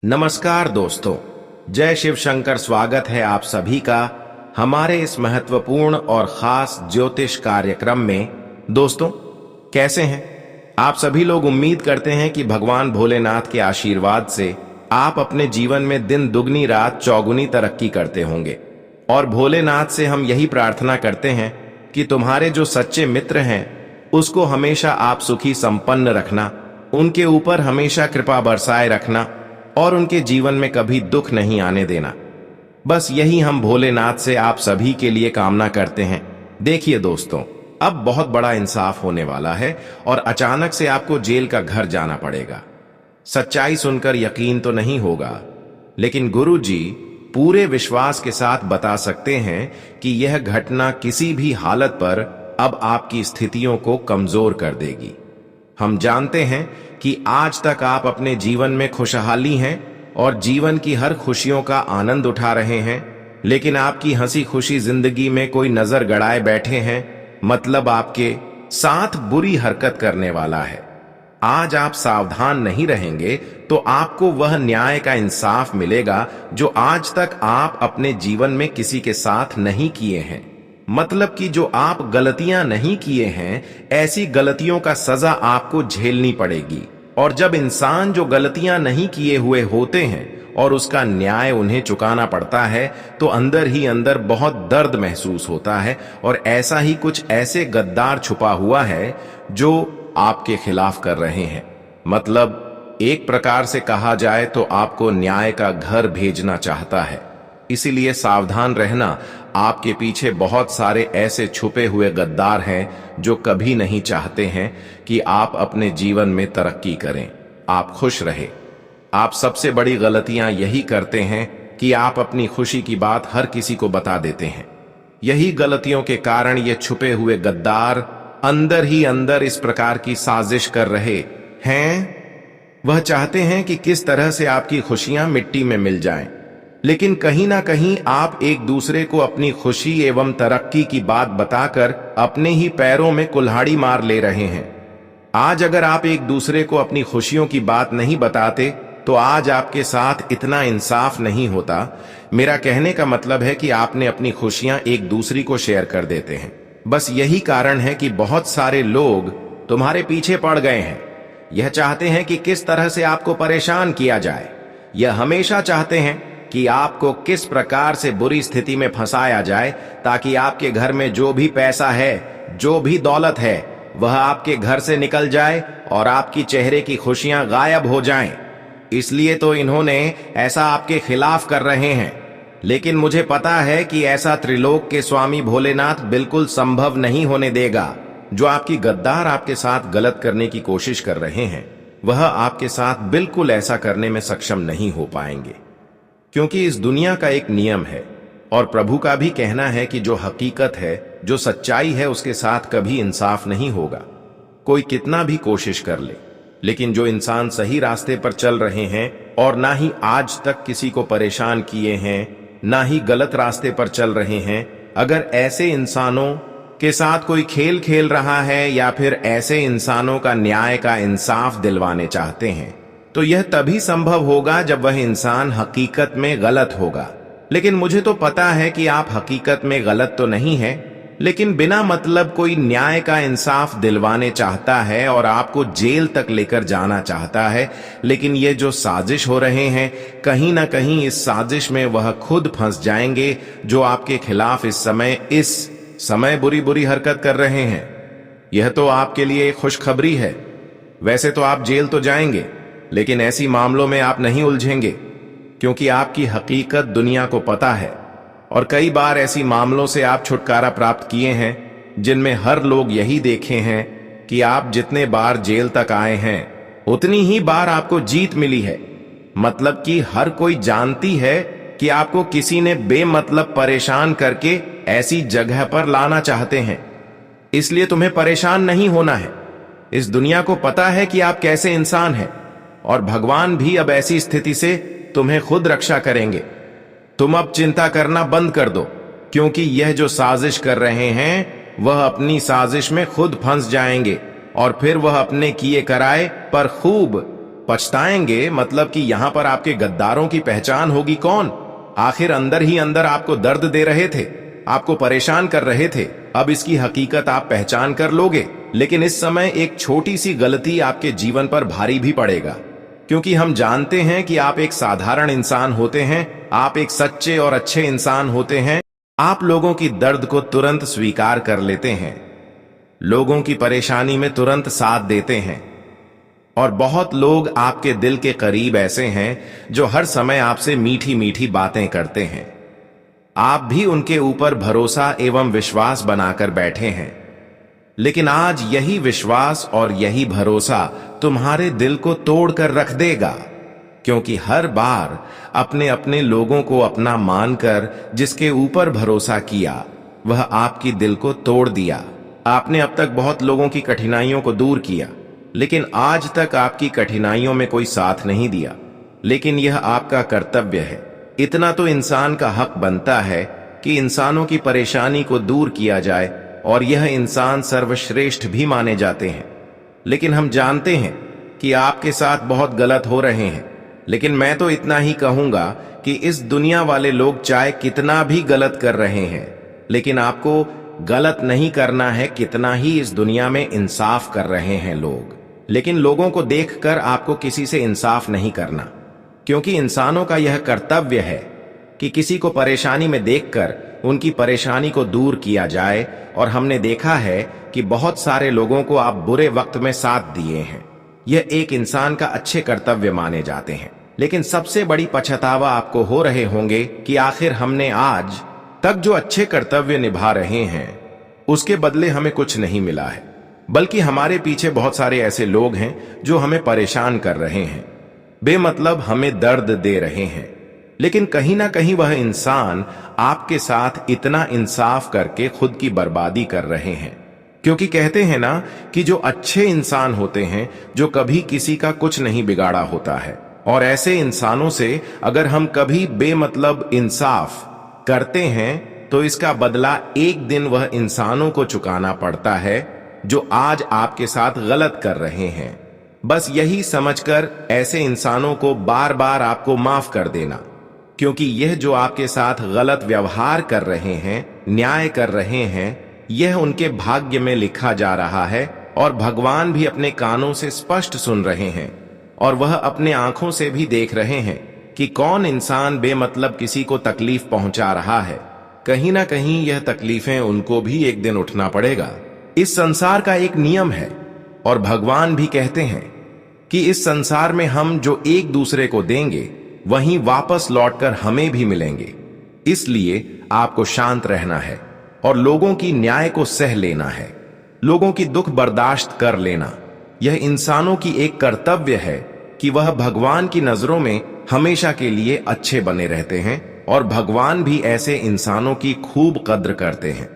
नमस्कार दोस्तों, जय शिव शंकर। स्वागत है आप सभी का हमारे इस महत्वपूर्ण और खास ज्योतिष कार्यक्रम में। दोस्तों, कैसे हैं आप सभी लोग? उम्मीद करते हैं कि भगवान भोलेनाथ के आशीर्वाद से आप अपने जीवन में दिन दुगनी रात चौगुनी तरक्की करते होंगे। और भोलेनाथ से हम यही प्रार्थना करते हैं कि तुम्हारे जो सच्चे मित्र हैं उसको हमेशा आप सुखी संपन्न रखना, उनके ऊपर हमेशा कृपा बरसाए रखना और उनके जीवन में कभी दुख नहीं आने देना। बस यही हम भोलेनाथ से आप सभी के लिए कामना करते हैं। देखिए दोस्तों, अब बहुत बड़ा इंसाफ होने वाला है और अचानक से आपको जेल का घर जाना पड़ेगा। सच्चाई सुनकर यकीन तो नहीं होगा, लेकिन गुरुजी पूरे विश्वास के साथ बता सकते हैं कि यह घटना किसी भी हालत पर अब आपकी स्थितियों को कमजोर कर देगी। हम जानते हैं कि आज तक आप अपने जीवन में खुशहाली हैं और जीवन की हर खुशियों का आनंद उठा रहे हैं, लेकिन आपकी हंसी खुशी जिंदगी में कोई नजर गड़ाए बैठे हैं, मतलब आपके साथ बुरी हरकत करने वाला है। आज आप सावधान नहीं रहेंगे तो आपको वह न्याय का इंसाफ मिलेगा जो आज तक आप अपने जीवन में किसी के साथ नहीं किए हैं। मतलब कि जो आप गलतियां नहीं किए हैं, ऐसी गलतियों का सजा आपको झेलनी पड़ेगी। और जब इंसान जो गलतियां नहीं किए हुए होते हैं और उसका न्याय उन्हें चुकाना पड़ता है, तो अंदर ही अंदर बहुत दर्द महसूस होता है। और ऐसा ही कुछ ऐसे गद्दार छुपा हुआ है जो आपके खिलाफ कर रहे हैं। मतलब एक प्रकार से कहा जाए तो आपको न्याय का घर भेजना चाहता है। इसीलिए सावधान रहना, आपके पीछे बहुत सारे ऐसे छुपे हुए गद्दार हैं जो कभी नहीं चाहते हैं कि आप अपने जीवन में तरक्की करें, आप खुश रहे। आप सबसे बड़ी गलतियां यही करते हैं कि आप अपनी खुशी की बात हर किसी को बता देते हैं। यही गलतियों के कारण ये छुपे हुए गद्दार अंदर ही अंदर इस प्रकार की साजिश कर रहे हैं। वह चाहते हैं कि किस तरह से आपकी खुशियां मिट्टी में मिल जाएं। लेकिन कहीं ना कहीं आप एक दूसरे को अपनी खुशी एवं तरक्की की बात बताकर अपने ही पैरों में कुल्हाड़ी मार ले रहे हैं। आज अगर आप एक दूसरे को अपनी खुशियों की बात नहीं बताते तो आज आपके साथ इतना इंसाफ नहीं होता। मेरा कहने का मतलब है कि आपने अपनी खुशियां एक दूसरी को शेयर कर देते हैं। बस यही कारण है कि बहुत सारे लोग तुम्हारे पीछे पड़ गए हैं। यह चाहते हैं कि किस तरह से आपको परेशान किया जाए। यह हमेशा चाहते हैं कि आपको किस प्रकार से बुरी स्थिति में फंसाया जाए ताकि आपके घर में जो भी पैसा है, जो भी दौलत है, वह आपके घर से निकल जाए और आपकी चेहरे की खुशियां गायब हो जाएं। इसलिए तो इन्होंने ऐसा आपके खिलाफ कर रहे हैं। लेकिन मुझे पता है कि ऐसा त्रिलोक के स्वामी भोलेनाथ बिल्कुल संभव नहीं होने देगा। जो आपकी गद्दार आपके साथ गलत करने की कोशिश कर रहे हैं, वह आपके साथ बिल्कुल ऐसा करने में सक्षम नहीं हो पाएंगे, क्योंकि इस दुनिया का एक नियम है और प्रभु का भी कहना है कि जो हकीकत है, जो सच्चाई है, उसके साथ कभी इंसाफ नहीं होगा। कोई कितना भी कोशिश कर ले, लेकिन जो इंसान सही रास्ते पर चल रहे हैं और ना ही आज तक किसी को परेशान किए हैं, ना ही गलत रास्ते पर चल रहे हैं, अगर ऐसे इंसानों के साथ कोई खेल खेल रहा है या फिर ऐसे इंसानों का न्याय का इंसाफ दिलवाने चाहते हैं, तो यह तभी संभव होगा जब वह इंसान हकीकत में गलत होगा। लेकिन मुझे तो पता है कि आप हकीकत में गलत तो नहीं हैं, लेकिन बिना मतलब कोई न्याय का इंसाफ दिलवाने चाहता है और आपको जेल तक लेकर जाना चाहता है। लेकिन ये जो साजिश हो रहे हैं, कहीं ना कहीं इस साजिश में वह खुद फंस जाएंगे जो आपके खिलाफ इस समय बुरी बुरी हरकत कर रहे हैं। यह तो आपके लिए खुशखबरी है। वैसे तो आप जेल तो जाएंगे, लेकिन ऐसी मामलों में आप नहीं उलझेंगे, क्योंकि आपकी हकीकत दुनिया को पता है। और कई बार ऐसी मामलों से आप छुटकारा प्राप्त किए हैं जिनमें हर लोग यही देखे हैं कि आप जितने बार जेल तक आए हैं, उतनी ही बार आपको जीत मिली है। मतलब कि हर कोई जानती है कि आपको किसी ने बेमतलब परेशान करके ऐसी जगह पर लाना चाहते हैं। इसलिए तुम्हें परेशान नहीं होना है। इस दुनिया को पता है कि आप कैसे इंसान हैं और भगवान भी अब ऐसी स्थिति से तुम्हें खुद रक्षा करेंगे। तुम अब चिंता करना बंद कर दो, क्योंकि यह जो साजिश कर रहे हैं वह अपनी साजिश में खुद फंस जाएंगे और फिर वह अपने किए कराए पर खूब पछताएंगे मतलब कि यहां पर आपके गद्दारों की पहचान होगी कौन? आखिर अंदर ही अंदर आपको दर्द दे रहे थे, आपको परेशान कर रहे थे। अब इसकी हकीकत आप पहचान कर लोगे, लेकिन इस समय एक छोटी सी गलती आपके जीवन पर भारी भी पड़ेगा, क्योंकि हम जानते हैं कि आप एक साधारण इंसान होते हैं, आप एक सच्चे और अच्छे इंसान होते हैं। आप लोगों की दर्द को तुरंत स्वीकार कर लेते हैं, लोगों की परेशानी में तुरंत साथ देते हैं, और बहुत लोग आपके दिल के करीब ऐसे हैं जो हर समय आपसे मीठी मीठी बातें करते हैं। आप भी उनके ऊपर भरोसा एवं विश्वास बनाकर बैठे हैं, लेकिन आज यही विश्वास और यही भरोसा तुम्हारे दिल को तोड़कर रख देगा, क्योंकि हर बार अपने अपने लोगों को अपना मानकर जिसके ऊपर भरोसा किया वह आपकी दिल को तोड़ दिया। आपने अब तक बहुत लोगों की कठिनाइयों को दूर किया, लेकिन आज तक आपकी कठिनाइयों में कोई साथ नहीं दिया। लेकिन यह आपका कर्तव्य है, इतना तो इंसान का हक बनता है कि इंसानों की परेशानी को दूर किया जाए, और यह इंसान सर्वश्रेष्ठ भी माने जाते हैं। लेकिन हम जानते हैं कि आपके साथ बहुत गलत हो रहे हैं, लेकिन मैं तो इतना ही कहूंगा कि इस दुनिया वाले लोग चाहे कितना भी गलत कर रहे हैं, लेकिन आपको गलत नहीं करना है। कितना ही इस दुनिया में इंसाफ कर रहे हैं लोग, लेकिन लोगों को देखकर आपको किसी से इंसाफ नहीं करना, क्योंकि इंसानों का यह कर्तव्य है कि किसी को परेशानी में देखकर उनकी परेशानी को दूर किया जाए। और हमने देखा है कि बहुत सारे लोगों को आप बुरे वक्त में साथ दिए हैं, यह एक इंसान का अच्छे कर्तव्य माने जाते हैं। लेकिन सबसे बड़ी पछतावा आपको हो रहे होंगे कि आखिर हमने आज तक जो अच्छे कर्तव्य निभा रहे हैं उसके बदले हमें कुछ नहीं मिला है, बल्कि हमारे पीछे बहुत सारे ऐसे लोग हैं जो हमें परेशान कर रहे हैं, बेमतलब हमें दर्द दे रहे हैं। लेकिन कहीं ना कहीं वह इंसान आपके साथ इतना इंसाफ करके खुद की बर्बादी कर रहे हैं, क्योंकि कहते हैं ना कि जो अच्छे इंसान होते हैं, जो कभी किसी का कुछ नहीं बिगाड़ा होता है, और ऐसे इंसानों से अगर हम कभी बेमतलब इंसाफ करते हैं तो इसका बदला एक दिन वह इंसानों को चुकाना पड़ता है जो आज आपके साथ गलत कर रहे हैं। बस यही समझकर ऐसे इंसानों को बार बार आपको माफ कर देना, क्योंकि यह जो आपके साथ गलत व्यवहार कर रहे हैं, न्याय कर रहे हैं, यह उनके भाग्य में लिखा जा रहा है, और भगवान भी अपने कानों से स्पष्ट सुन रहे हैं, और वह अपने आंखों से भी देख रहे हैं कि कौन इंसान बेमतलब किसी को तकलीफ पहुंचा रहा है। कहीं ना कहीं यह तकलीफें उनको भी एक दिन उठना पड़ेगा। इस संसार का एक नियम है, और भगवान भी कहते हैं कि इस संसार में हम जो एक दूसरे को देंगे वहीं वापस लौटकर हमें भी मिलेंगे। इसलिए आपको शांत रहना है और लोगों की न्याय को सह लेना है, लोगों की दुख बर्दाश्त कर लेना। यह इंसानों की एक कर्तव्य है कि वह भगवान की नजरों में हमेशा के लिए अच्छे बने रहते हैं, और भगवान भी ऐसे इंसानों की खूब कद्र करते हैं।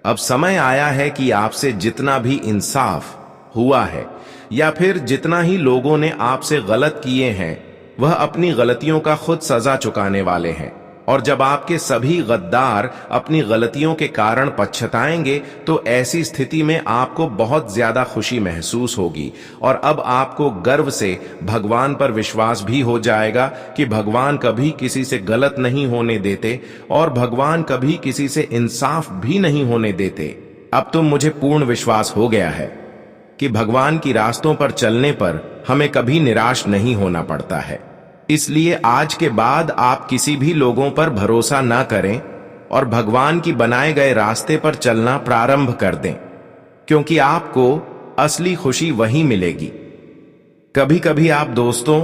अब समय आया है कि आपसे जितना भी इंसाफ हुआ है, या फिर जितना ही लोगों ने आपसे गलत किए हैं, वह अपनी गलतियों का खुद सजा चुकाने वाले हैं। और जब आपके सभी गद्दार अपनी गलतियों के कारण पछताएंगे, तो ऐसी स्थिति में आपको बहुत ज्यादा खुशी महसूस होगी, और अब आपको गर्व से भगवान पर विश्वास भी हो जाएगा कि भगवान कभी किसी से गलत नहीं होने देते, और भगवान कभी किसी से इंसाफ भी नहीं होने देते। अब तो मुझे पूर्ण विश्वास हो गया है कि भगवान की रास्तों पर चलने पर हमें कभी निराश नहीं होना पड़ता है। इसलिए आज के बाद आप किसी भी लोगों पर भरोसा ना करें और भगवान की बनाए गए रास्ते पर चलना प्रारंभ कर दें, क्योंकि आपको असली खुशी वहीं मिलेगी। कभी कभी आप दोस्तों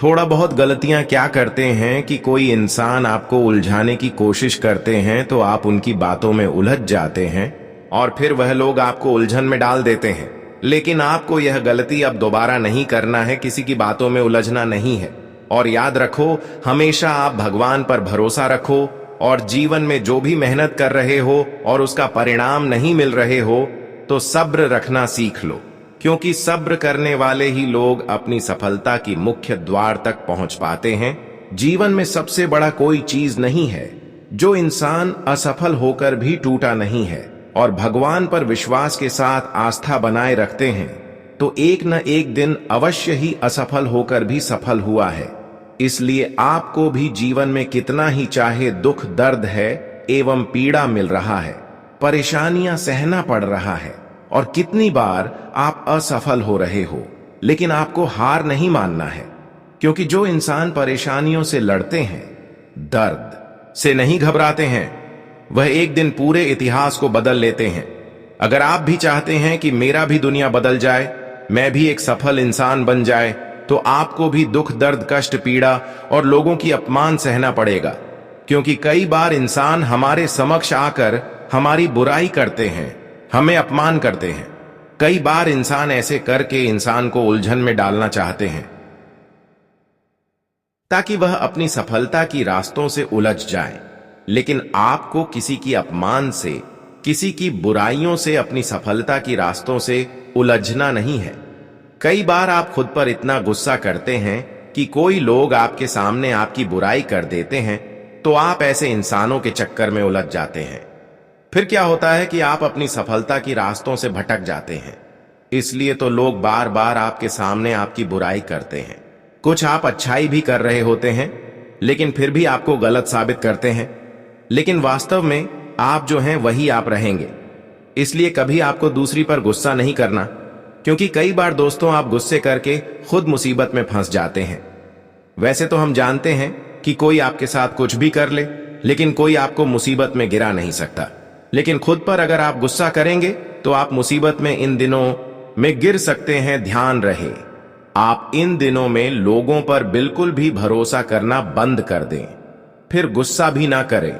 थोड़ा बहुत गलतियां क्या करते हैं कि कोई इंसान आपको उलझाने की कोशिश करते हैं तो आप उनकी बातों में उलझ जाते हैं, और फिर वह लोग आपको उलझन में डाल देते हैं। लेकिन आपको यह गलती अब दोबारा नहीं करना है, किसी की बातों में उलझना नहीं है। और याद रखो, हमेशा आप भगवान पर भरोसा रखो, और जीवन में जो भी मेहनत कर रहे हो और उसका परिणाम नहीं मिल रहे हो, तो सब्र रखना सीख लो, क्योंकि सब्र करने वाले ही लोग अपनी सफलता की मुख्य द्वार तक पहुंच पाते हैं। जीवन में सबसे बड़ा कोई चीज नहीं है जो इंसान असफल होकर भी टूटा नहीं है, और भगवान पर विश्वास के साथ आस्था बनाए रखते हैं तो एक न एक दिन अवश्य ही असफल होकर भी सफल हुआ है। इसलिए आपको भी जीवन में कितना ही चाहे दुख दर्द है एवं पीड़ा मिल रहा है, परेशानियां सहना पड़ रहा है, और कितनी बार आप असफल हो रहे हो, लेकिन आपको हार नहीं मानना है। क्योंकि जो इंसान परेशानियों से लड़ते हैं, दर्द से नहीं घबराते हैं, वह एक दिन पूरे इतिहास को बदल लेते हैं। अगर आप भी चाहते हैं कि मेरा भी दुनिया बदल जाए, मैं भी एक सफल इंसान बन जाए, तो आपको भी दुख दर्द कष्ट पीड़ा और लोगों की अपमान सहना पड़ेगा। क्योंकि कई बार इंसान हमारे समक्ष आकर हमारी बुराई करते हैं, हमें अपमान करते हैं। कई बार इंसान ऐसे करके इंसान को उलझन में डालना चाहते हैं ताकि वह अपनी सफलता की रास्तों से उलझ जाए। लेकिन आपको किसी की अपमान से, किसी की बुराइयों से अपनी सफलता की रास्तों से उलझना नहीं है। कई बार आप खुद पर इतना गुस्सा करते हैं कि कोई लोग आपके सामने आपकी बुराई कर देते हैं, तो आप ऐसे इंसानों के चक्कर में उलझ जाते हैं। फिर क्या होता है कि आप अपनी सफलता की रास्तों से भटक जाते हैं। इसलिए तो लोग बार बार आपके सामने आपकी बुराई करते हैं। कुछ आप अच्छाई भी कर रहे होते हैं, लेकिन फिर भी आपको गलत साबित करते हैं। लेकिन वास्तव में आप जो हैं वही आप रहेंगे। इसलिए कभी आपको दूसरी पर गुस्सा नहीं करना, क्योंकि कई बार दोस्तों आप गुस्से करके खुद मुसीबत में फंस जाते हैं। वैसे तो हम जानते हैं कि कोई आपके साथ कुछ भी कर ले, लेकिन कोई आपको मुसीबत में गिरा नहीं सकता। लेकिन खुद पर अगर आप गुस्सा करेंगे तो आप मुसीबत में इन दिनों में गिर सकते हैं। ध्यान रहे, आप इन दिनों में लोगों पर बिल्कुल भी भरोसा करना बंद कर दें, फिर गुस्सा भी ना करें।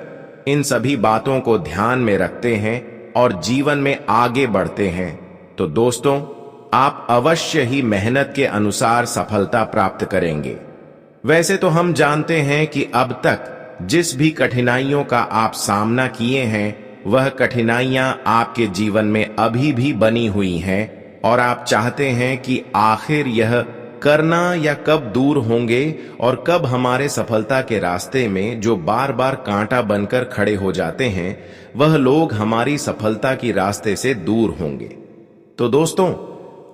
इन सभी बातों को ध्यान में रखते हैं और जीवन में आगे बढ़ते हैं तो दोस्तों आप अवश्य ही मेहनत के अनुसार सफलता प्राप्त करेंगे। वैसे तो हम जानते हैं कि अब तक जिस भी कठिनाइयों का आप सामना किए हैं, वह कठिनाइयां आपके जीवन में अभी भी बनी हुई हैं, और आप चाहते हैं कि आखिर यह करना या कब दूर होंगे और कब हमारे सफलता के रास्ते में जो बार बार कांटा बनकर खड़े हो जाते हैं, वह लोग हमारी सफलता की रास्ते से दूर होंगे। तो दोस्तों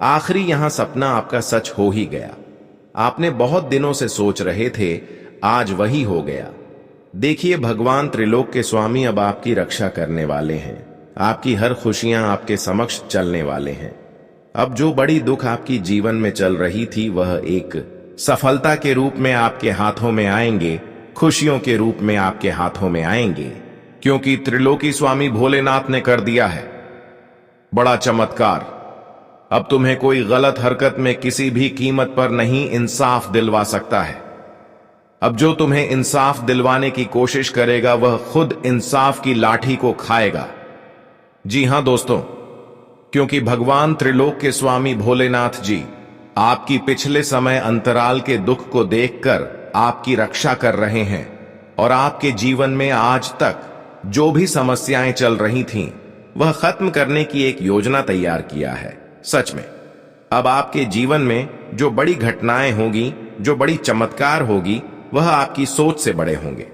आखिरी यहां सपना आपका सच हो ही गया। आपने बहुत दिनों से सोच रहे थे, आज वही हो गया। देखिए, भगवान त्रिलोक के स्वामी अब आपकी रक्षा करने वाले हैं। आपकी हर खुशियां आपके समक्ष चलने वाले हैं। अब जो बड़ी दुख आपकी जीवन में चल रही थी, वह एक सफलता के रूप में आपके हाथों में आएंगे, खुशियों के रूप में आपके हाथों में आएंगे। क्योंकि त्रिलोकी स्वामी भोलेनाथ ने कर दिया है बड़ा चमत्कार। अब तुम्हें कोई गलत हरकत में किसी भी कीमत पर नहीं इंसाफ दिलवा सकता है। अब जो तुम्हें इंसाफ दिलवाने की कोशिश करेगा, वह खुद इंसाफ की लाठी को खाएगा। जी हां दोस्तों, क्योंकि भगवान त्रिलोक के स्वामी भोलेनाथ जी आपकी पिछले समय अंतराल के दुख को देखकर आपकी रक्षा कर रहे हैं, और आपके जीवन में आज तक जो भी समस्याएं चल रही थीं, वह खत्म करने की एक योजना तैयार किया है। सच में अब आपके जीवन में जो बड़ी घटनाएं होगी, जो बड़ी चमत्कार होगी, वह आपकी सोच से बड़े होंगे।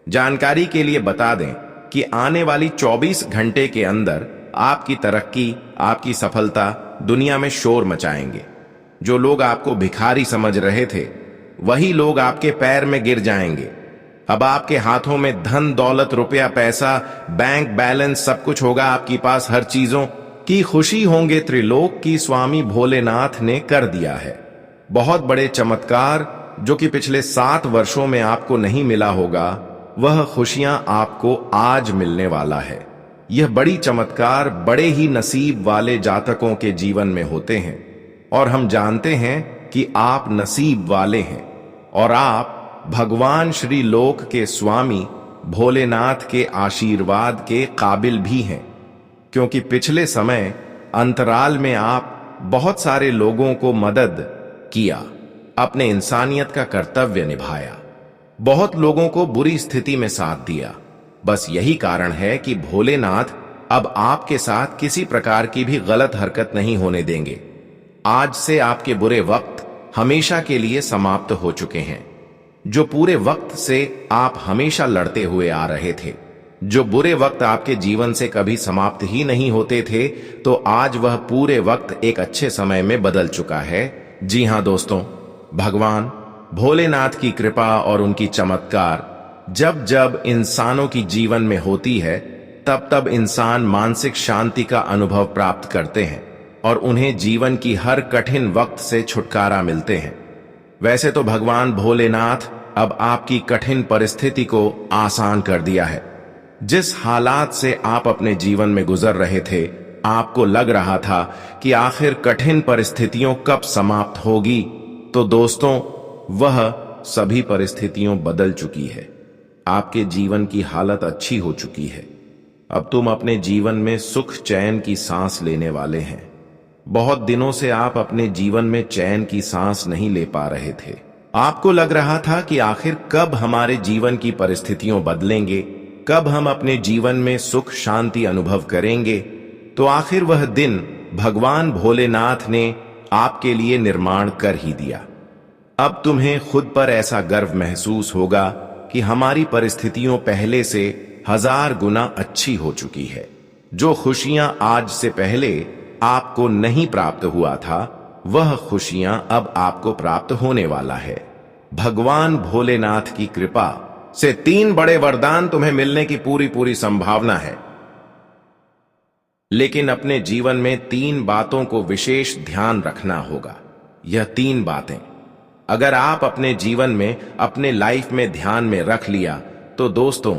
जानकारी के लिए बता दें कि आने वाली 24 घंटे के अंदर आपकी तरक्की, आपकी सफलता दुनिया में शोर मचाएंगे। जो लोग आपको भिखारी समझ रहे थे, वही लोग आपके पैर में गिर जाएंगे। अब आपके हाथों में धन दौलत, रुपया पैसा, बैंक बैलेंस सब कुछ होगा। आपके पास हर चीजों की खुशी होंगे। त्रिलोक की स्वामी भोलेनाथ ने कर दिया है बहुत बड़े चमत्कार, जो कि पिछले 7 वर्षों में आपको नहीं मिला होगा, वह खुशियां आपको आज मिलने वाला है। यह बड़ी चमत्कार बड़े ही नसीब वाले जातकों के जीवन में होते हैं, और हम जानते हैं कि आप नसीब वाले हैं, और आप भगवान श्री लोक के स्वामी भोलेनाथ के आशीर्वाद के काबिल भी हैं। क्योंकि पिछले समय अंतराल में आप बहुत सारे लोगों को मदद किया, अपने इंसानियत का कर्तव्य निभाया, बहुत लोगों को बुरी स्थिति में साथ दिया। बस यही कारण है कि भोलेनाथ अब आपके साथ किसी प्रकार की भी गलत हरकत नहीं होने देंगे। आज से आपके बुरे वक्त हमेशा के लिए समाप्त हो चुके हैं। जो पूरे वक्त से आप हमेशा लड़ते हुए आ रहे थे, जो बुरे वक्त आपके जीवन से कभी समाप्त ही नहीं होते थे, तो आज वह पूरे वक्त एक अच्छे समय में बदल चुका है। जी हां दोस्तों, भगवान भोलेनाथ की कृपा और उनकी चमत्कार जब जब इंसानों की जीवन में होती है, तब तब इंसान मानसिक शांति का अनुभव प्राप्त करते हैं और उन्हें जीवन की हर कठिन वक्त से छुटकारा मिलते हैं। वैसे तो भगवान भोलेनाथ अब आपकी कठिन परिस्थिति को आसान कर दिया है। जिस हालात से आप अपने जीवन में गुजर रहे थे, आपको लग रहा था कि आखिर कठिन परिस्थितियों कब समाप्त होगी, तो दोस्तों वह सभी परिस्थितियों बदल चुकी है। आपके जीवन की हालत अच्छी हो चुकी है। अब तुम अपने जीवन में सुख चैन की सांस लेने वाले हैं। बहुत दिनों से आप अपने जीवन में चैन की सांस नहीं ले पा रहे थे। आपको लग रहा था कि आखिर कब हमारे जीवन की परिस्थितियां बदलेंगे, कब हम अपने जीवन में सुख शांति अनुभव करेंगे। तो आखिर वह दिन भगवान भोलेनाथ ने आपके लिए निर्माण कर ही दिया। अब तुम्हें खुद पर ऐसा गर्व महसूस होगा कि हमारी परिस्थितियों पहले से 1000 गुना अच्छी हो चुकी है। जो खुशियां आज से पहले आपको नहीं प्राप्त हुआ था, वह खुशियां अब आपको प्राप्त होने वाला है। भगवान भोलेनाथ की कृपा से 3 बड़े वरदान तुम्हें मिलने की पूरी संभावना है। लेकिन अपने जीवन में 3 बातों को विशेष ध्यान रखना होगा। यह 3 बातें अगर आप अपने जीवन में, अपने लाइफ में ध्यान में रख लिया, तो दोस्तों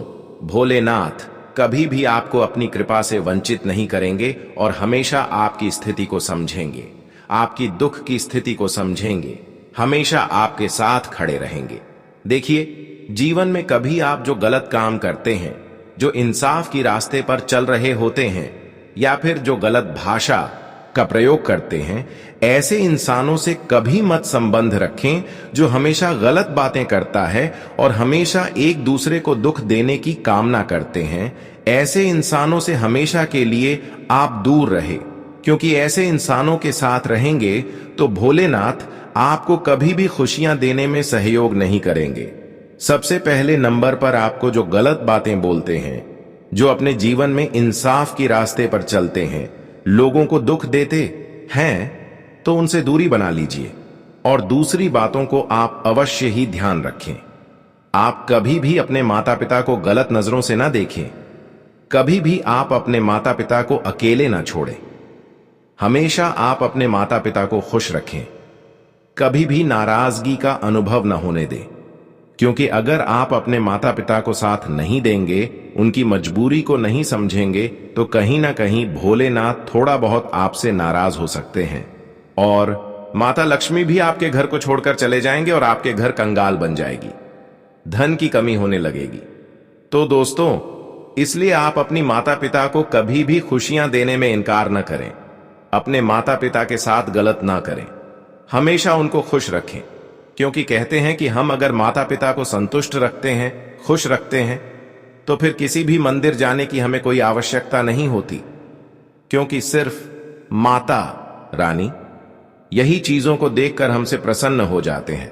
भोलेनाथ कभी भी आपको अपनी कृपा से वंचित नहीं करेंगे और हमेशा आपकी स्थिति को समझेंगे, आपकी दुख की स्थिति को समझेंगे, हमेशा आपके साथ खड़े रहेंगे। देखिए, जीवन में कभी आप जो गलत काम करते हैं, जो इंसाफ की रास्ते पर चल रहे होते हैं, या फिर जो गलत भाषा का प्रयोग करते हैं, ऐसे इंसानों से कभी मत संबंध रखें जो हमेशा गलत बातें करता है और हमेशा एक दूसरे को दुख देने की कामना करते हैं। ऐसे इंसानों से हमेशा के लिए आप दूर रहे, क्योंकि ऐसे इंसानों के साथ रहेंगे तो भोलेनाथ आपको कभी भी खुशियां देने में सहयोग नहीं करेंगे। सबसे पहले नंबर पर आपको जो गलत बातें बोलते हैं, जो अपने जीवन में इंसाफ की रास्ते पर चलते हैं, लोगों को दुख देते हैं, तो उनसे दूरी बना लीजिए। और दूसरी बातों को आप अवश्य ही ध्यान रखें। आप कभी भी अपने माता पिता को गलत नजरों से ना देखें। कभी भी आप अपने माता पिता को अकेले ना छोड़ें। हमेशा आप अपने माता पिता को खुश रखें। कभी भी नाराजगी का अनुभव न होने दें, क्योंकि अगर आप अपने माता पिता को साथ नहीं देंगे, उनकी मजबूरी को नहीं समझेंगे, तो कहीं ना कहीं भोलेनाथ थोड़ा बहुत आपसे नाराज हो सकते हैं और माता लक्ष्मी भी आपके घर को छोड़कर चले जाएंगे और आपके घर कंगाल बन जाएगी, धन की कमी होने लगेगी। तो दोस्तों, इसलिए आप अपनी माता पिता को कभी भी खुशियां देने में इनकार न करें। अपने माता पिता के साथ गलत ना करें, हमेशा उनको खुश रखें, क्योंकि कहते हैं कि हम अगर माता पिता को संतुष्ट रखते हैं, खुश रखते हैं, तो फिर किसी भी मंदिर जाने की हमें कोई आवश्यकता नहीं होती, क्योंकि सिर्फ माता रानी यही चीजों को देखकर हमसे प्रसन्न हो जाते हैं।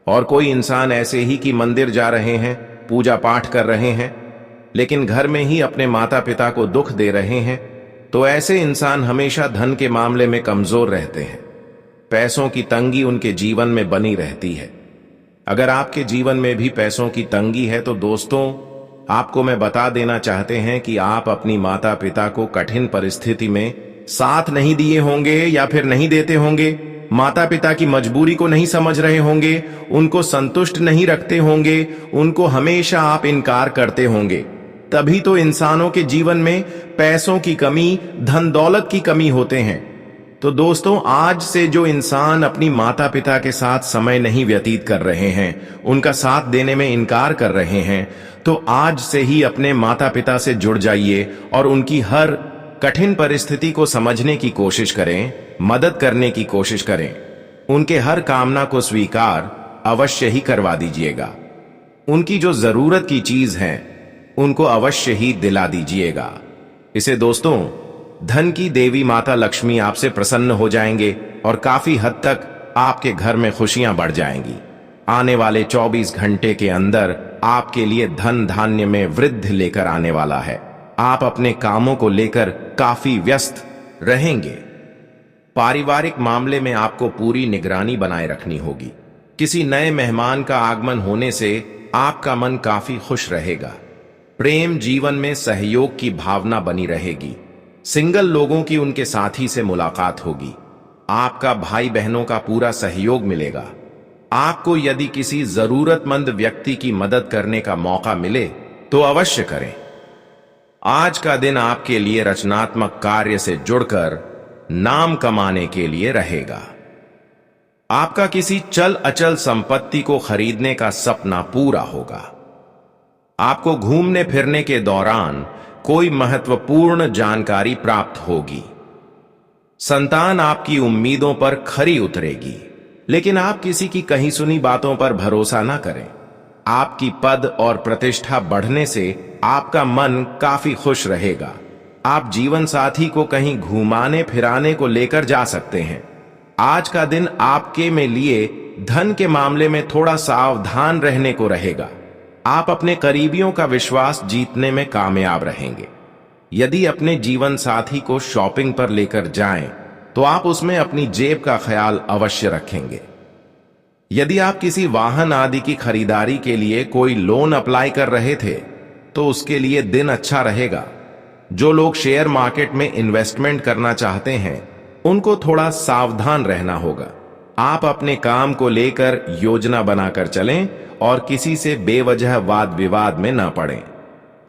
और कोई इंसान ऐसे ही कि मंदिर जा रहे हैं, पूजा पाठ कर रहे हैं, लेकिन घर में ही अपने माता पिता को दुख दे रहे हैं, तो ऐसे इंसान हमेशा धन के मामले में कमजोर रहते हैं। पैसों की तंगी उनके जीवन में बनी रहती है। अगर आपके जीवन में भी पैसों की तंगी है, तो दोस्तों आपको मैं बता देना चाहते हैं कि आप अपनी माता पिता को कठिन परिस्थिति में साथ नहीं दिए होंगे या फिर नहीं देते होंगे, माता पिता की मजबूरी को नहीं समझ रहे होंगे, उनको संतुष्ट नहीं रखते होंगे, उनको हमेशा आप इनकार करते होंगे। तभी तो इंसानों के जीवन में पैसों की कमी, धन दौलत की कमी होते हैं। तो दोस्तों, आज से जो इंसान अपनी माता पिता के साथ समय नहीं व्यतीत कर रहे हैं, उनका साथ देने में इनकार कर रहे हैं, तो आज से ही अपने माता पिता से जुड़ जाइए और उनकी हर कठिन परिस्थिति को समझने की कोशिश करें, मदद करने की कोशिश करें। उनके हर कामना को स्वीकार अवश्य ही करवा दीजिएगा। उनकी जो जरूरत की चीज है, उनको अवश्य ही दिला दीजिएगा। इसे दोस्तों, धन की देवी माता लक्ष्मी आपसे प्रसन्न हो जाएंगे और काफी हद तक आपके घर में खुशियां बढ़ जाएंगी। आने वाले 24 घंटे के अंदर आपके लिए धन धान्य में वृद्धि लेकर आने वाला है। आप अपने कामों को लेकर काफी व्यस्त रहेंगे। पारिवारिक मामले में आपको पूरी निगरानी बनाए रखनी होगी। किसी नए मेहमान का आगमन होने से आपका मन काफी खुश रहेगा। प्रेम जीवन में सहयोग की भावना बनी रहेगी। सिंगल लोगों की उनके साथी से मुलाकात होगी। आपका भाई बहनों का पूरा सहयोग मिलेगा। आपको यदि किसी जरूरतमंद व्यक्ति की मदद करने का मौका मिले तो अवश्य करें। आज का दिन आपके लिए रचनात्मक कार्य से जुड़कर नाम कमाने के लिए रहेगा। आपका किसी चल अचल संपत्ति को खरीदने का सपना पूरा होगा। आपको घूमने फिरने के दौरान कोई महत्वपूर्ण जानकारी प्राप्त होगी। संतान आपकी उम्मीदों पर खरी उतरेगी, लेकिन आप किसी की कही सुनी बातों पर भरोसा ना करें। आपकी पद और प्रतिष्ठा बढ़ने से आपका मन काफी खुश रहेगा। आप जीवन साथी को कहीं घुमाने फिराने को लेकर जा सकते हैं। आज का दिन आपके में लिए धन के मामले में थोड़ा सावधान रहने को रहेगा। आप अपने करीबियों का विश्वास जीतने में कामयाब रहेंगे। यदि अपने जीवन साथी को शॉपिंग पर लेकर जाएं, तो आप उसमें अपनी जेब का ख्याल अवश्य रखेंगे। यदि आप किसी वाहन आदि की खरीदारी के लिए कोई लोन अप्लाई कर रहे थे, तो उसके लिए दिन अच्छा रहेगा। जो लोग शेयर मार्केट में इन्वेस्टमेंट करना चाहते हैं, उनको थोड़ा सावधान रहना होगा। आप अपने काम को लेकर योजना बनाकर चलें और किसी से बेवजह वाद विवाद में न पड़ें।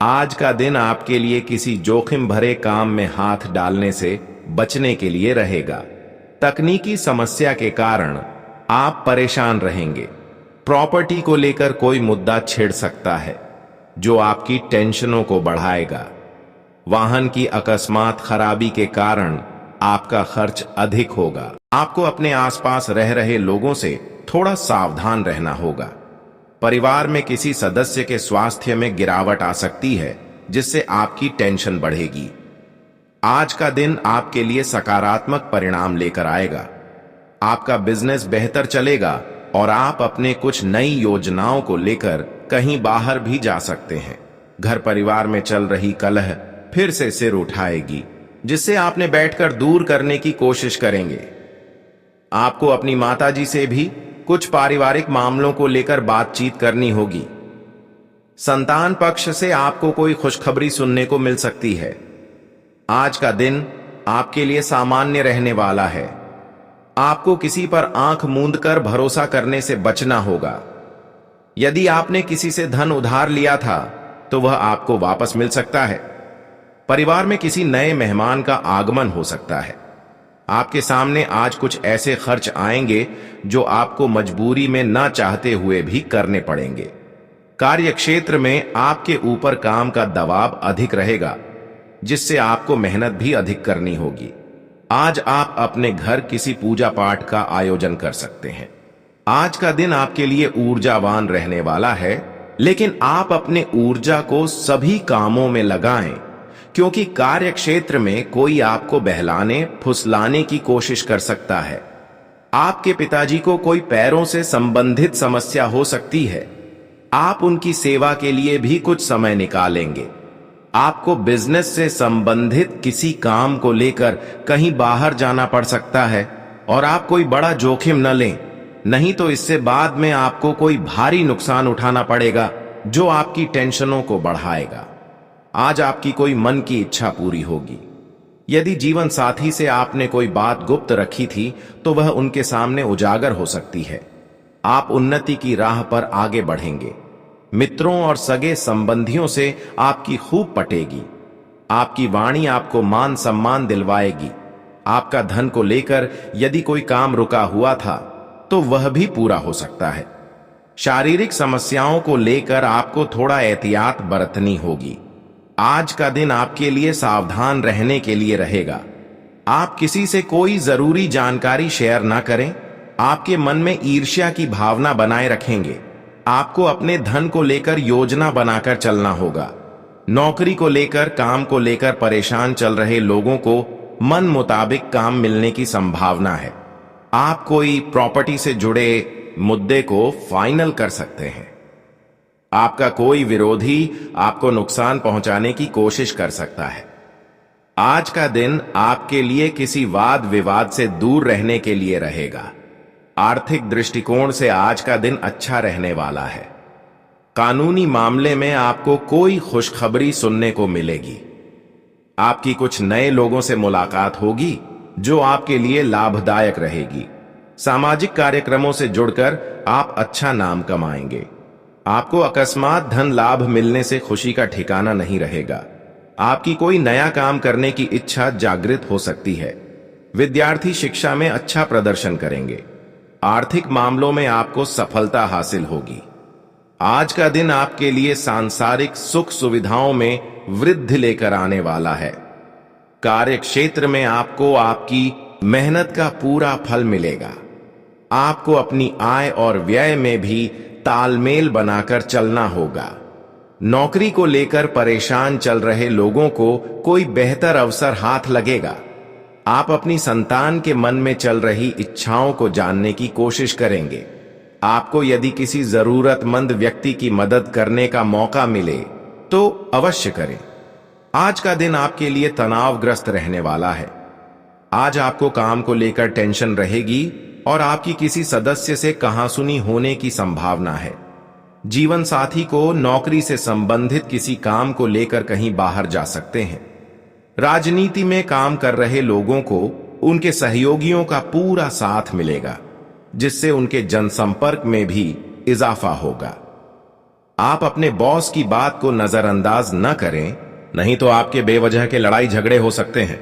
आज का दिन आपके लिए किसी जोखिम भरे काम में हाथ डालने से बचने के लिए रहेगा। तकनीकी समस्या के कारण आप परेशान रहेंगे। प्रॉपर्टी को लेकर कोई मुद्दा छिड़ सकता है, जो आपकी टेंशनों को बढ़ाएगा। वाहन की अकस्मात खराबी के कारण आपका खर्च अधिक होगा। आपको अपने आसपास रह रहे लोगों से थोड़ा सावधान रहना होगा। परिवार में किसी सदस्य के स्वास्थ्य में गिरावट आ सकती है, जिससे आपकी टेंशन बढ़ेगी। आज का दिन आपके लिए सकारात्मक परिणाम लेकर आएगा। आपका बिजनेस बेहतर चलेगा और आप अपने कुछ नई योजनाओं को लेकर कहीं बाहर भी जा सकते हैं। घर परिवार में चल रही कलह फिर से सिर उठाएगी, जिससे आपने बैठकर दूर करने की कोशिश करेंगे। आपको अपनी माताजी से भी कुछ पारिवारिक मामलों को लेकर बातचीत करनी होगी। संतान पक्ष से आपको कोई खुशखबरी सुनने को मिल सकती है। आज का दिन आपके लिए सामान्य रहने वाला है। आपको किसी पर आंख मूंद कर भरोसा करने से बचना होगा। यदि आपने किसी से धन उधार लिया था, तो वह आपको वापस मिल सकता है। परिवार में किसी नए मेहमान का आगमन हो सकता है। आपके सामने आज कुछ ऐसे खर्च आएंगे जो आपको मजबूरी में ना चाहते हुए भी करने पड़ेंगे। कार्यक्षेत्र में आपके ऊपर काम का दबाव अधिक रहेगा, जिससे आपको मेहनत भी अधिक करनी होगी। आज आप अपने घर किसी पूजा पाठ का आयोजन कर सकते हैं। आज का दिन आपके लिए ऊर्जावान रहने वाला है, लेकिन आप अपने ऊर्जा को सभी कामों में लगाएं, क्योंकि कार्यक्षेत्र में कोई आपको बहलाने फुसलाने की कोशिश कर सकता है। आपके पिताजी को कोई पैरों से संबंधित समस्या हो सकती है। आप उनकी सेवा के लिए भी कुछ समय निकालेंगे। आपको बिजनेस से संबंधित किसी काम को लेकर कहीं बाहर जाना पड़ सकता है और आप कोई बड़ा जोखिम न लें, नहीं तो इससे बाद में आपको कोई भारी नुकसान उठाना पड़ेगा, जो आपकी टेंशनों को बढ़ाएगा। आज आपकी कोई मन की इच्छा पूरी होगी। यदि जीवन साथी से आपने कोई बात गुप्त रखी थी, तो वह उनके सामने उजागर हो सकती है। आप उन्नति की राह पर आगे बढ़ेंगे। मित्रों और सगे संबंधियों से आपकी खूब पटेगी। आपकी वाणी आपको मान सम्मान दिलवाएगी। आपका धन को लेकर यदि कोई काम रुका हुआ था, तो वह भी पूरा हो सकता है। शारीरिक समस्याओं को लेकर आपको थोड़ा एहतियात बरतनी होगी। आज का दिन आपके लिए सावधान रहने के लिए रहेगा। आप किसी से कोई जरूरी जानकारी शेयर ना करें। आपके मन में ईर्ष्या की भावना बनाए रखेंगे। आपको अपने धन को लेकर योजना बनाकर चलना होगा। नौकरी को लेकर, काम को लेकर परेशान चल रहे लोगों को मन मुताबिक काम मिलने की संभावना है। आप कोई प्रॉपर्टी से जुड़े मुद्दे को फाइनल कर सकते हैं। आपका कोई विरोधी आपको नुकसान पहुंचाने की कोशिश कर सकता है। आज का दिन आपके लिए किसी वाद विवाद से दूर रहने के लिए रहेगा। आर्थिक दृष्टिकोण से आज का दिन अच्छा रहने वाला है। कानूनी मामले में आपको कोई खुशखबरी सुनने को मिलेगी। आपकी कुछ नए लोगों से मुलाकात होगी जो आपके लिए लाभदायक रहेगी। सामाजिक कार्यक्रमों से जुड़कर आप अच्छा नाम कमाएंगे। आपको अकस्मात धन लाभ मिलने से खुशी का ठिकाना नहीं रहेगा। आपकी कोई नया काम करने की इच्छा जागृत हो सकती है। विद्यार्थी शिक्षा में अच्छा प्रदर्शन करेंगे। आर्थिक मामलों में आपको सफलता हासिल होगी। आज का दिन आपके लिए सांसारिक सुख सुविधाओं में वृद्धि लेकर आने वाला है। कार्य क्षेत्र में आपको आपकी मेहनत का पूरा फल मिलेगा। आपको अपनी आय और व्यय में भी तालमेल बनाकर चलना होगा। नौकरी को लेकर परेशान चल रहे लोगों को कोई बेहतर अवसर हाथ लगेगा। आप अपनी संतान के मन में चल रही इच्छाओं को जानने की कोशिश करेंगे। आपको यदि किसी जरूरतमंद व्यक्ति की मदद करने का मौका मिले तो अवश्य करें। आज का दिन आपके लिए तनावग्रस्त रहने वाला है। आज आपको काम को लेकर टेंशन रहेगी और आपकी किसी सदस्य से कहासुनी होने की संभावना है। जीवन साथी को नौकरी से संबंधित किसी काम को लेकर कहीं बाहर जा सकते हैं। राजनीति में काम कर रहे लोगों को उनके सहयोगियों का पूरा साथ मिलेगा, जिससे उनके जनसंपर्क में भी इजाफा होगा। आप अपने बॉस की बात को नजरअंदाज न करें, नहीं तो आपके बेवजह के लड़ाई झगड़े हो सकते हैं।